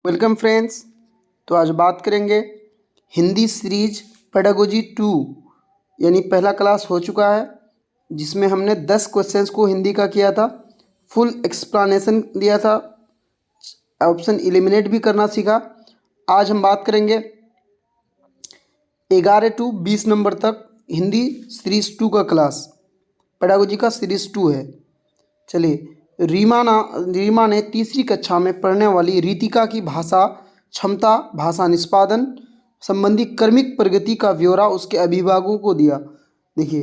Welcome friends. तो आज बात करेंगे हिंदी सीरीज पेडागोजी 2 यानी पहला क्लास हो चुका है, जिसमें हमने 10 क्वेश्चंस को हिंदी का किया था, फुल एक्सप्लेनेशन दिया था, ऑप्शन एलिमिनेट भी करना सीखा। आज हम बात करेंगे 11 to 20 नंबर तक हिंदी सीरीज 2 का क्लास, पेडागोजी का सीरीज 2 है। चलिए, रीमा ने तीसरी कक्षा में पढ़ने वाली रितिका की भाषा क्षमता, भाषा निष्पादन संबंधी क्रमिक प्रगति का ब्यौरा उसके अभिभावकों को दिया। देखिए,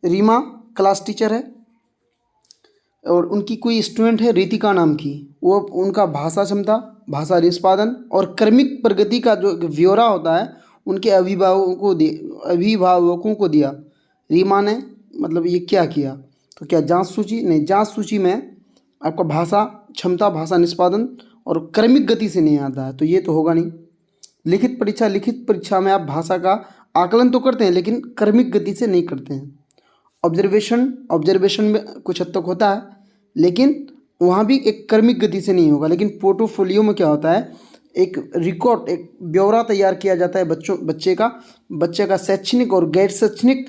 रीमा क्लास टीचर है और उनकी कोई स्टूडेंट है रितिका नाम की, वो उनका भाषा क्षमता, भाषा निष्पादन और क्रमिक प्रगति का जो ब्यौरा होता है उनके अभिभावकों को दिया। रीमा ने मतलब ये क्या किया? तो क्या जांच सूची? नहीं, जांच सूची में आपका भाषा क्षमता, भाषा निष्पादन और क्रमिक गति से नहीं आता है, तो ये तो होगा नहीं। लिखित परीक्षा में आप भाषा का आकलन तो करते हैं लेकिन क्रमिक गति से नहीं करते हैं। ऑब्जर्वेशन में कुछ हद तक होता है लेकिन वहाँ भी एक क्रमिक गति से नहीं होगा। लेकिन पोर्टफोलियो में क्या होता है, एक रिकॉर्ड, एक ब्यौरा तैयार किया जाता है बच्चे का शैक्षणिक और गैर शैक्षणिक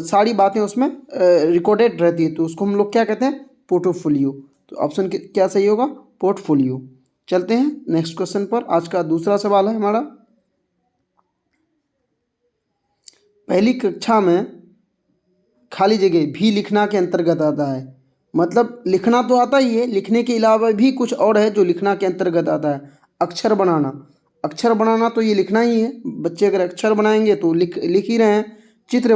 सारी बातें उसमें रिकॉर्डेड रहती है, तो उसको हम लोग क्या कहते हैं? पोर्टफोलियो। तो ऑप्शन क्या सही होगा? पोर्टफोलियो। चलते हैं नेक्स्ट क्वेश्चन पर। आज का दूसरा सवाल है हमारा, पहली कक्षा में खाली जगह भी लिखना के अंतर्गत आता है। मतलब लिखना तो आता ही है, लिखने के अलावा भी कुछ और है जो लिखना के अंतर्गत आता है। अक्षर बनाना तो ये लिखना ही है। बच्चे अगर अक्षर बनाएंगे तो लिख ही रहे हैं। चित्र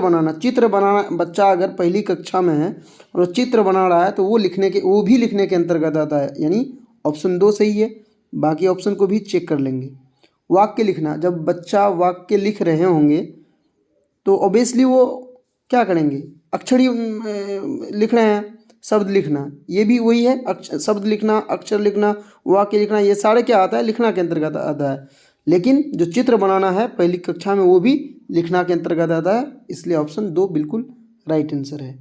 बनाना बच्चा अगर पहली कक्षा में है और चित्र बना रहा है तो वो भी लिखने के अंतर्गत आता है, यानी ऑप्शन 2 सही है। बाकी ऑप्शन को भी चेक कर लेंगे। वाक्य लिखना, जब बच्चा वाक्य लिख रहे होंगे तो ऑब्वियसली वो क्या करेंगे? अक्षर ही लिख रहे हैं। शब्द लिखना, ये भी वही है। शब्द लिखना, अक्षर लिखना, वाक्य लिखना, ये सारे क्या आता है? लिखना के अंतर्गत आता है। लेकिन जो चित्र बनाना है पहली कक्षा में वो भी लिखना के अंतर्गत आता है, इसलिए ऑप्शन 2 बिल्कुल राइट आंसर है।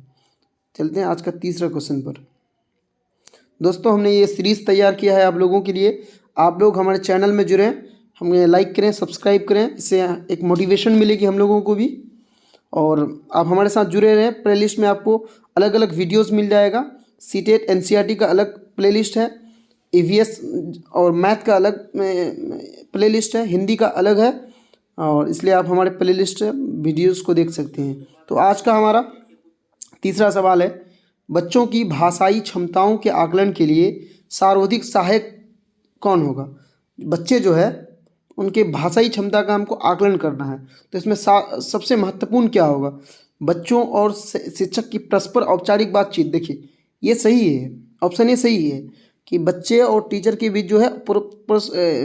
चलते हैं आज का तीसरा क्वेश्चन पर। दोस्तों, हमने ये सीरीज़ तैयार किया है आप लोगों के लिए। आप लोग हमारे चैनल में जुड़ें, हमें लाइक करें, सब्सक्राइब करें, इससे एक मोटिवेशन मिलेगी हम लोगों को भी। और आप हमारे साथ जुड़े रहें। प्लेलिस्ट में आपको अलग अलग वीडियोस मिल जाएगा। सीटेट एनसीईआरटी का अलग प्लेलिस्ट है, ईवीएस और मैथ का अलग प्लेलिस्ट है, हिंदी का अलग है, और इसलिए आप हमारे प्लेलिस्ट वीडियोस को देख सकते हैं। तो आज का हमारा तीसरा सवाल है, बच्चों की भाषाई क्षमताओं के आकलन के लिए सर्वाधिक सहायक कौन होगा? बच्चे जो है उनके भाषाई क्षमता का हमको आकलन करना है, तो इसमें सबसे महत्वपूर्ण क्या होगा? बच्चों और शिक्षक की परस्पर औपचारिक बातचीत। देखिए, ये सही है, ऑप्शन ए सही है कि बच्चे और टीचर के बीच जो है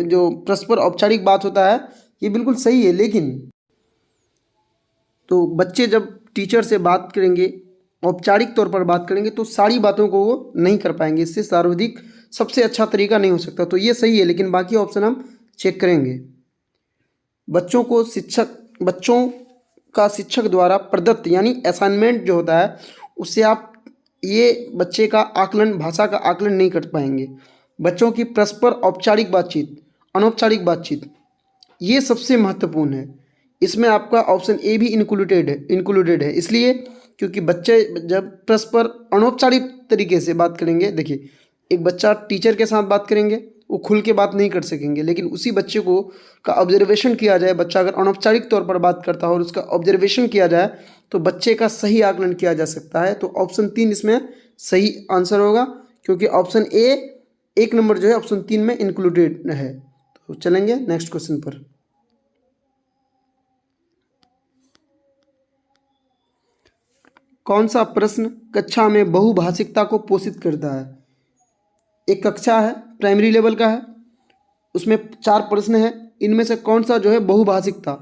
जो परस्पर औपचारिक बात होता है, ये बिल्कुल सही है। लेकिन तो बच्चे जब टीचर से बात करेंगे, औपचारिक तौर पर बात करेंगे, तो सारी बातों को वो नहीं कर पाएंगे। इससे सर्वाधिक सबसे अच्छा तरीका नहीं हो सकता, तो ये सही है। लेकिन बाकी ऑप्शन हम चेक करेंगे। बच्चों का शिक्षक द्वारा प्रदत्त यानी असाइनमेंट जो होता है, उससे आप ये बच्चे का आकलन, भाषा का आकलन नहीं कर पाएंगे। बच्चों की परस्पर औपचारिक बातचीत, अनौपचारिक बातचीत, ये सबसे महत्वपूर्ण है। इसमें आपका ऑप्शन ए भी इंक्लूडेड है। इसलिए क्योंकि बच्चे जब परस्पर अनौपचारिक तरीके से बात करेंगे, देखिए, एक बच्चा टीचर के साथ बात करेंगे, वो खुल के बात नहीं कर सकेंगे। लेकिन उसी बच्चे को का ऑब्जर्वेशन किया जाए, बच्चा अगर अनौपचारिक तौर पर बात करता है और उसका ऑब्जर्वेशन किया जाए तो बच्चे का सही आकलन किया जा सकता है। तो ऑप्शन 3 इसमें सही आंसर होगा, क्योंकि ऑप्शन ए 1 नंबर जो है ऑप्शन 3 में इंक्लूडेड है। तो चलेंगे नेक्स्ट क्वेश्चन पर। कौन सा प्रश्न कक्षा में बहुभाषिकता को पोषित करता है? एक कक्षा है, प्राइमरी लेवल का है, उसमें 4 प्रश्न हैं। इनमें से कौन सा जो है बहुभाषिकता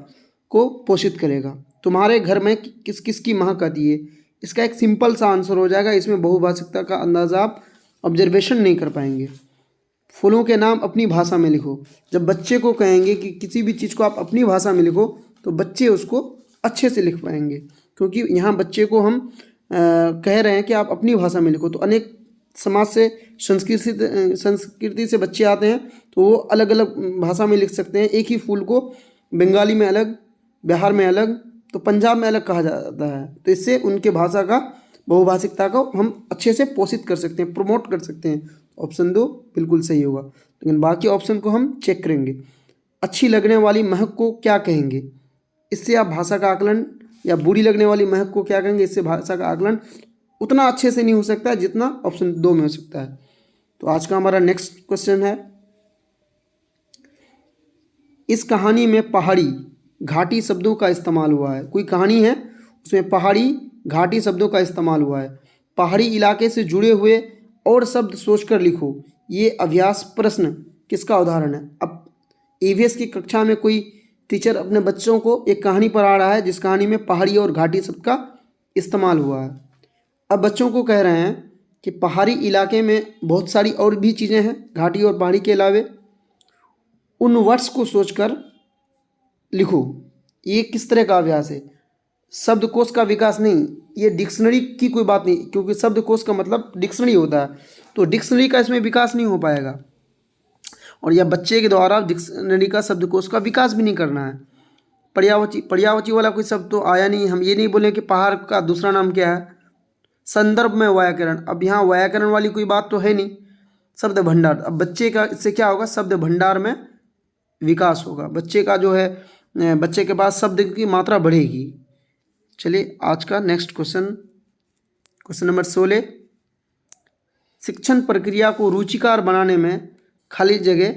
को पोषित करेगा? तुम्हारे घर में किस किस की महक आती है? इसका एक सिंपल सा आंसर हो जाएगा। इसमें बहुभाषिकता का अंदाज़ा आप ऑब्जर्वेशन नहीं कर पाएंगे। फूलों के नाम अपनी भाषा में लिखो। जब बच्चे को कहेंगे कि किसी भी चीज़ को आप अपनी भाषा में लिखो, तो बच्चे उसको अच्छे से लिख पाएंगे, क्योंकि यहाँ बच्चे को हम कह रहे हैं कि आप अपनी भाषा में लिखो। तो अनेक समाज से, संस्कृति से बच्चे आते हैं तो वो अलग अलग भाषा में लिख सकते हैं। एक ही फूल को बंगाली में अलग, बिहार में अलग, तो पंजाब में अलग कहा जाता है। तो इससे उनके भाषा का, बहुभाषिकता को हम अच्छे से पोषित कर सकते हैं, प्रमोट कर सकते हैं। ऑप्शन 2 बिल्कुल सही होगा। लेकिन बाकी ऑप्शन को हम चेक करेंगे। अच्छी लगने वाली महक को क्या कहेंगे? इससे आप भाषा का आकलन, या बुरी लगने वाली महक को क्या कहेंगे, इससे भाषा का आकलन उतना अच्छे से नहीं हो सकता है जितना ऑप्शन 2 में हो सकता है। तो आज का हमारा नेक्स्ट क्वेश्चन है, इस कहानी में पहाड़ी घाटी शब्दों का इस्तेमाल हुआ है। कोई कहानी है उसमें पहाड़ी घाटी शब्दों का इस्तेमाल हुआ है। पहाड़ी इलाके से जुड़े हुए और शब्द सोचकर लिखो। ये अभ्यास प्रश्न किसका उदाहरण है? अब ईवीएस की कक्षा में कोई टीचर अपने बच्चों को एक कहानी पढ़ा रहा है जिस कहानी में पहाड़ी और घाटी शब्द का इस्तेमाल हुआ है। अब बच्चों को कह रहे हैं कि पहाड़ी इलाके में बहुत सारी और भी चीज़ें हैं घाटी और पहाड़ी के अलावे, उन वर्ड्स को सोचकर लिखो। ये किस तरह का अभ्यास है? शब्दकोश का विकास नहीं, ये डिक्शनरी की कोई बात नहीं, क्योंकि शब्दकोश का मतलब डिक्शनरी होता है, तो डिक्शनरी का इसमें विकास नहीं हो पाएगा। और यह बच्चे के द्वारा डिक्शनरी का शब्दकोश का विकास भी नहीं करना है। पर्यायवाची वाला कोई शब्द तो आया नहीं। हम ये नहीं बोले कि पहाड़ का दूसरा नाम क्या है। संदर्भ में व्याकरण, अब यहाँ व्याकरण वाली कोई बात तो है नहीं। शब्द भंडार, अब बच्चे का इससे क्या होगा, शब्द भंडार में विकास होगा। बच्चे का जो है, बच्चे के पास शब्द की मात्रा बढ़ेगी। चलिए आज का नेक्स्ट क्वेश्चन, क्वेश्चन नंबर 16, शिक्षण प्रक्रिया को रुचिकर बनाने में खाली जगह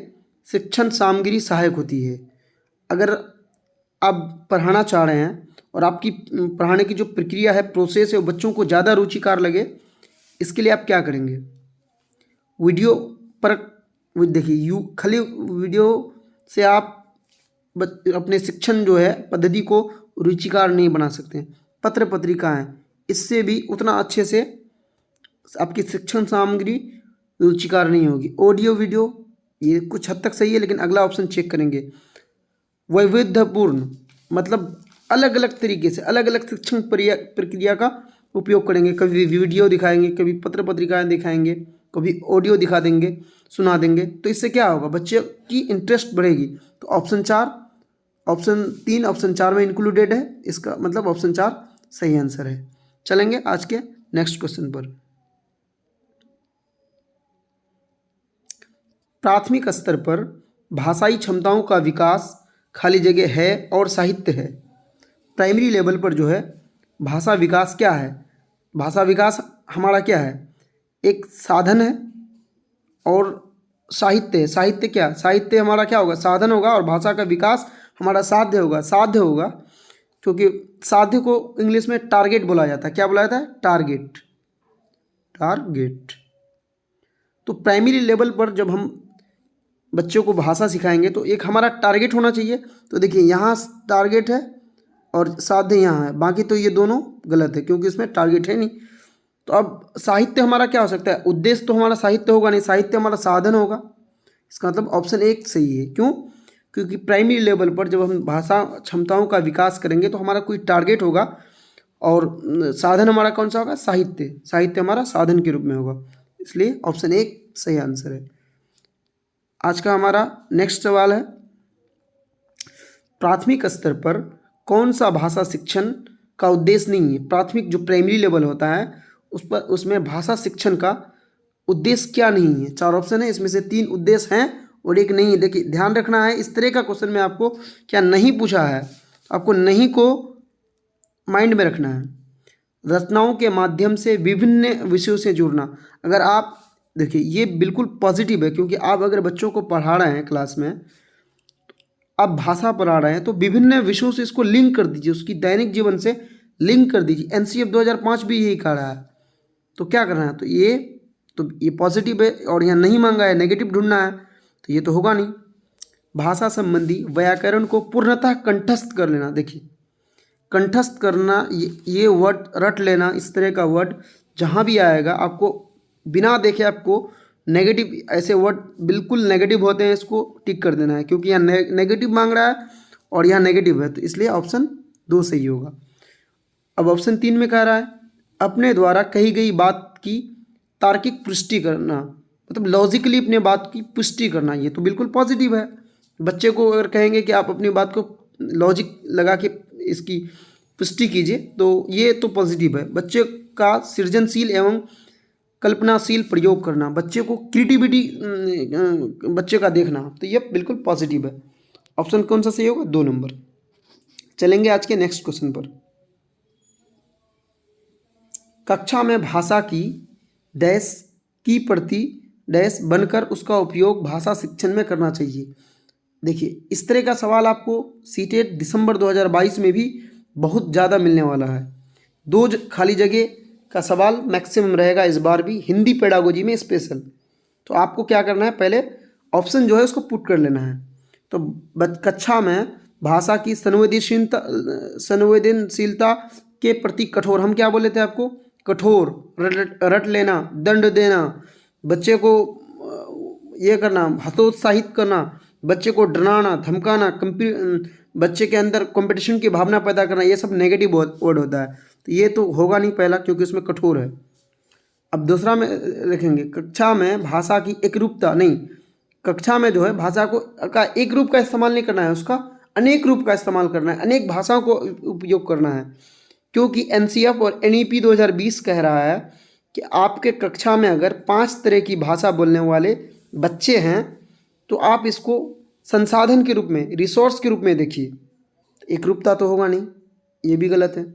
शिक्षण सामग्री सहायक होती है। अगर आप पढ़ाना चाह रहे हैं और आपकी पढ़ाने की जो प्रक्रिया है, प्रोसेस है, वो बच्चों को ज़्यादा रुचिकर लगे, इसके लिए आप क्या करेंगे? वीडियो पर देखिए, खाली वीडियो से आप अपने शिक्षण जो है पद्धति को रुचिकर नहीं बना सकते। पत्र पत्रिकाएं, इससे भी उतना अच्छे से आपकी शिक्षण सामग्री रुचिकर नहीं होगी। ऑडियो वीडियो, ये कुछ हद तक सही है, लेकिन अगला ऑप्शन चेक करेंगे। वैविध्यपूर्ण मतलब अलग अलग तरीके से अलग अलग शिक्षण प्रक्रिया का उपयोग करेंगे। कभी वीडियो दिखाएंगे, कभी पत्र पत्रिकाएं दिखाएंगे, कभी ऑडियो दिखा देंगे, सुना देंगे। तो इससे क्या होगा, बच्चे की इंटरेस्ट बढ़ेगी। तो ऑप्शन 3 ऑप्शन 4 में इंक्लूडेड है, इसका मतलब ऑप्शन 4 सही आंसर है। चलेंगे आज के नेक्स्ट क्वेश्चन पर। प्राथमिक स्तर पर भाषाई क्षमताओं का विकास खाली जगह है और साहित्य है। प्राइमरी लेवल पर जो है भाषा विकास क्या है? भाषा विकास हमारा क्या है? एक साधन है और साहित्य है। साहित्य क्या, साहित्य हमारा क्या होगा, साधन होगा, और भाषा का विकास हमारा साध्य होगा। साध्य होगा क्योंकि साध्य को इंग्लिश में टारगेट बोला जाता है। क्या बोला जाता है? टारगेट। तो प्राइमरी लेवल पर जब हम बच्चों को भाषा सिखाएंगे तो एक हमारा टारगेट होना चाहिए। तो देखिए यहाँ टारगेट है और साध्य यहाँ है, बाकी तो ये दोनों गलत है क्योंकि इसमें टारगेट है नहीं। तो अब साहित्य हमारा क्या हो सकता है? उद्देश्य तो हमारा साहित्य होगा नहीं, साहित्य हमारा साधन होगा। इसका मतलब ऑप्शन 1 सही है। क्यों? क्योंकि प्राइमरी लेवल पर जब हम भाषा क्षमताओं का विकास करेंगे तो हमारा कोई टारगेट होगा और साधन हमारा कौन सा होगा? साहित्य। साहित्य हमारा साधन के रूप में होगा, इसलिए ऑप्शन 1 सही आंसर है। आज का हमारा नेक्स्ट सवाल है, प्राथमिक स्तर पर कौन सा भाषा शिक्षण का उद्देश्य नहीं है? प्राथमिक जो प्राइमरी लेवल होता है उसमें भाषा शिक्षण का उद्देश्य क्या नहीं है? 4 ऑप्शन है, इसमें से 3 उद्देश्य हैं और 1 नहीं है। देखिए ध्यान रखना है, इस तरह का क्वेश्चन में आपको क्या नहीं पूछा है, आपको नहीं को माइंड में रखना है। रचनाओं के माध्यम से विभिन्न विषयों से जुड़ना। अगर आप देखिए ये बिल्कुल पॉजिटिव है, क्योंकि आप अगर बच्चों को पढ़ा रहे हैं क्लास में, आप भाषा पढ़ा रहे हैं तो विभिन्न विषयों से इसको लिंक कर दीजिए, उसकी दैनिक जीवन से लिंक कर दीजिए। एनसीएफ 2005 भी यही कह रहा है। तो क्या करना है? तो ये पॉजिटिव है और यहाँ नहीं मांगा है, नेगेटिव ढूंढना है, तो ये तो होगा नहीं। भाषा संबंधी व्याकरण को पूर्णतः कंठस्थ कर लेना। देखिए कंठस्थ करना, ये वर्ड रट लेना, इस तरह का वर्ड जहाँ भी आएगा आपको बिना देखे आपको नेगेटिव, ऐसे वर्ड बिल्कुल नेगेटिव होते हैं, इसको टिक कर देना है, क्योंकि यहाँ नेगेटिव मांग रहा है और यहाँ नेगेटिव है, तो इसलिए ऑप्शन 2 सही होगा। अब ऑप्शन 3 में कह रहा है, अपने द्वारा कही गई बात की तार्किक पुष्टि करना, मतलब लॉजिकली अपने बात की पुष्टि करना, ये तो बिल्कुल पॉजिटिव है। बच्चे को अगर कहेंगे कि आप अपनी बात को लॉजिक लगा के इसकी पुष्टि कीजिए, तो ये तो पॉजिटिव है। बच्चे का सृजनशील एवं कल्पनाशील प्रयोग करना, बच्चे को क्रिएटिविटी बच्चे का देखना, तो ये बिल्कुल पॉजिटिव है। ऑप्शन कौन सा सही होगा? 2 नंबर। चलेंगे आज के नेक्स्ट क्वेश्चन पर। कक्षा में भाषा की डैश की प्रति डैश बनकर उसका उपयोग भाषा शिक्षण में करना चाहिए। देखिए, इस तरह का सवाल आपको सीटेट दिसंबर 2022 में भी बहुत ज़्यादा मिलने वाला है। 2 खाली जगह का सवाल मैक्सिमम रहेगा इस बार भी, हिंदी पेडागोजी में स्पेशल। तो आपको क्या करना है, पहले ऑप्शन जो है उसको पुट कर लेना है। तो कक्षा में भाषा की संवेदनशीलता के प्रति कठोर, हम क्या बोले थे आपको? कठोर, रट लेना, दंड देना, बच्चे को ये करना, हतोत्साहित करना, बच्चे को डराना, धमकाना, बच्चे के अंदर कंपटीशन की भावना पैदा करना, ये सब नेगेटिव वर्ड होता है। तो ये तो होगा नहीं पहला, क्योंकि उसमें कठोर है। अब दूसरा में देखेंगे, कक्षा में भाषा की एकरूपता नहीं, कक्षा में जो है भाषा को का एक रूप का इस्तेमाल नहीं करना है, उसका अनेक रूप का इस्तेमाल करना है, अनेक भाषाओं को उपयोग करना है। क्योंकि एनसीएफ और एनईपी 2020 कह रहा है कि आपके कक्षा में अगर 5 तरह की भाषा बोलने वाले बच्चे हैं तो आप इसको संसाधन के रूप में, रिसोर्स के रूप में देखिए। एकरूपता तो होगा नहीं, ये भी गलत है।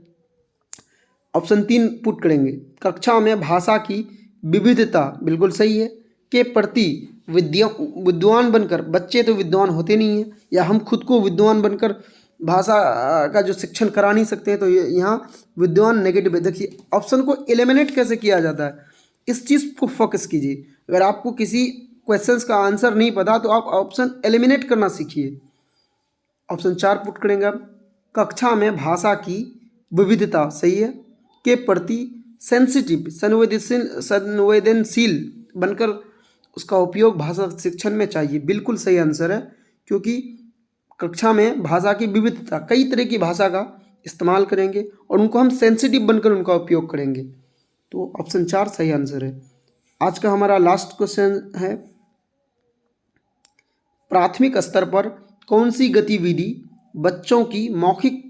ऑप्शन 3 पुट करेंगे, कक्षा में भाषा की विविधता, बिल्कुल सही है, के प्रति विद्वान बनकर, बच्चे तो विद्वान होते नहीं हैं, या हम खुद को विद्वान बनकर भाषा का जो शिक्षण करा नहीं सकते हैं, तो यहाँ विद्वान नेगेटिव है। देखिए, ऑप्शन को एलिमिनेट कैसे किया जाता है, इस चीज़ को फोकस कीजिए। अगर आपको किसी क्वेश्चंस का आंसर नहीं पता तो आप ऑप्शन एलिमिनेट करना सीखिए। ऑप्शन 4 पुट करेंगे अब, कक्षा में भाषा की विविधता, सही है, के प्रति सेंसिटिव, संवेदनशील बनकर उसका उपयोग भाषा शिक्षण में चाहिए, बिल्कुल सही आंसर है। क्योंकि कक्षा में भाषा की विविधता, कई तरह की भाषा का इस्तेमाल करेंगे और उनको हम सेंसिटिव बनकर उनका उपयोग करेंगे, तो ऑप्शन 4 सही आंसर है। आज का हमारा लास्ट क्वेश्चन है, प्राथमिक स्तर पर कौन सी गतिविधि बच्चों की मौखिक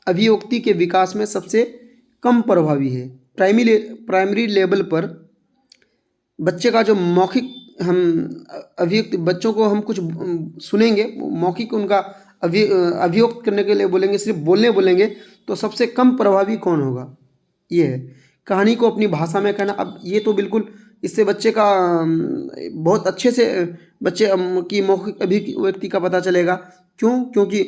अभिव्यक्ति के विकास में सबसे कम प्रभावी है? प्राइमरी लेवल पर बच्चे का जो मौखिक हम अभिव्यक्ति, बच्चों को हम कुछ सुनेंगे, मौखिक उनका अभिव्यक्त करने के लिए बोलेंगे, सिर्फ बोलेंगे, तो सबसे कम प्रभावी कौन होगा? ये है कहानी को अपनी भाषा में कहना। अब ये तो बिल्कुल, इससे बच्चे का बहुत अच्छे से बच्चे की मौखिक अभिव्यक्ति का पता चलेगा। क्यों? क्योंकि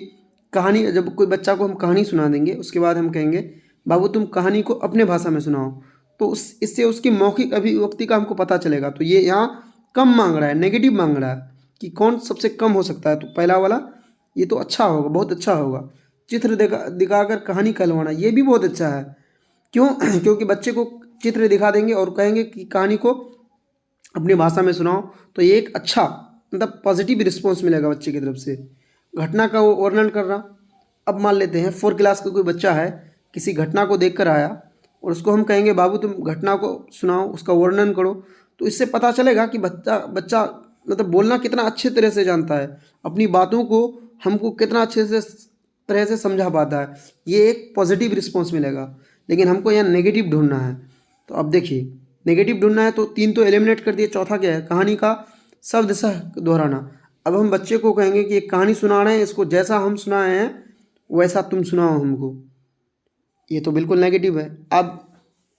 कहानी, जब कोई बच्चा को हम कहानी सुना देंगे, उसके बाद हम कहेंगे बाबू तुम कहानी को अपने भाषा में सुनाओ, तो इससे उसकी मौखिक अभिव्यक्ति का हमको पता चलेगा। तो ये यहाँ कम मांग रहा है, नेगेटिव मांग रहा है कि कौन सबसे कम हो सकता है, तो पहला वाला ये तो अच्छा होगा, बहुत अच्छा होगा। चित्र दिखाकर कहानी कहलवाना, ये भी बहुत अच्छा है। क्यों? क्योंकि बच्चे को चित्र दिखा देंगे और कहेंगे कि कहानी को अपनी भाषा में सुनाओ, तो ये एक अच्छा, मतलब पॉजिटिव रिस्पॉन्स मिलेगा बच्चे की तरफ से। घटना का वो वर्णन करना, अब मान लेते हैं 4 क्लास का कोई बच्चा है, किसी घटना को देख कर आया और उसको हम कहेंगे बाबू तुम घटना को सुनाओ, उसका वर्णन करो, तो इससे पता चलेगा कि बच्चा मतलब बोलना कितना अच्छे तरह से जानता है, अपनी बातों को हमको कितना अच्छे से तरह से समझा पाता है। ये एक पॉजिटिव रिस्पॉन्स मिलेगा। लेकिन हमको यहाँ नेगेटिव ढूंढना है, तो अब देखिए नेगेटिव ढूंढना है, तो 3 तो एलिमिनेट कर दिए, चौथा क्या है? कहानी का शब्द सह दोहराना। अब हम बच्चे को कहेंगे कि एक कहानी सुना रहे हैं, इसको जैसा हम सुनाए हैं वैसा तुम सुनाओ हमको, ये तो बिल्कुल नेगेटिव है। आप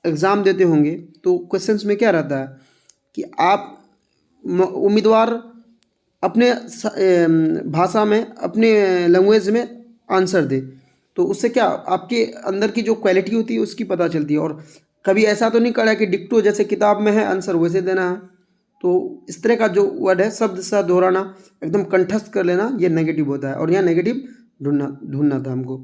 एग्ज़ाम देते होंगे तो क्वेश्चंस में क्या रहता है कि आप उम्मीदवार अपने भाषा में, अपने लैंग्वेज में आंसर दे, तो उससे क्या आपके अंदर की जो क्वालिटी होती है उसकी पता चलती है। और कभी ऐसा तो नहीं करा कि डिक्टो जैसे किताब में है आंसर वैसे देना है। तो इस तरह का जो वर्ड है, शब्द सा दोहराना, एकदम कंठस्थ कर लेना, ये नेगेटिव होता है। और यहाँ नेगेटिव ढूंढना था हमको।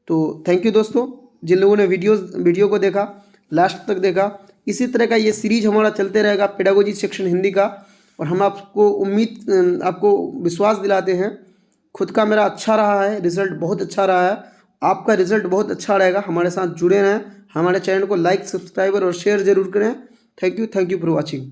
तो थैंक यू दोस्तों, जिन लोगों ने वीडियो को देखा, लास्ट तक देखा। इसी तरह का ये सीरीज हमारा चलते रहेगा पेडागोजी सेक्शन हिंदी का। और हम आपको विश्वास दिलाते हैं, खुद का मेरा अच्छा रहा है, रिज़ल्ट बहुत अच्छा रहा है, आपका रिज़ल्ट बहुत अच्छा रहेगा। हमारे साथ जुड़े रहें, हमारे चैनल को लाइक, सब्सक्राइब और शेयर ज़रूर करें, थैंक यू फॉर वॉचिंग।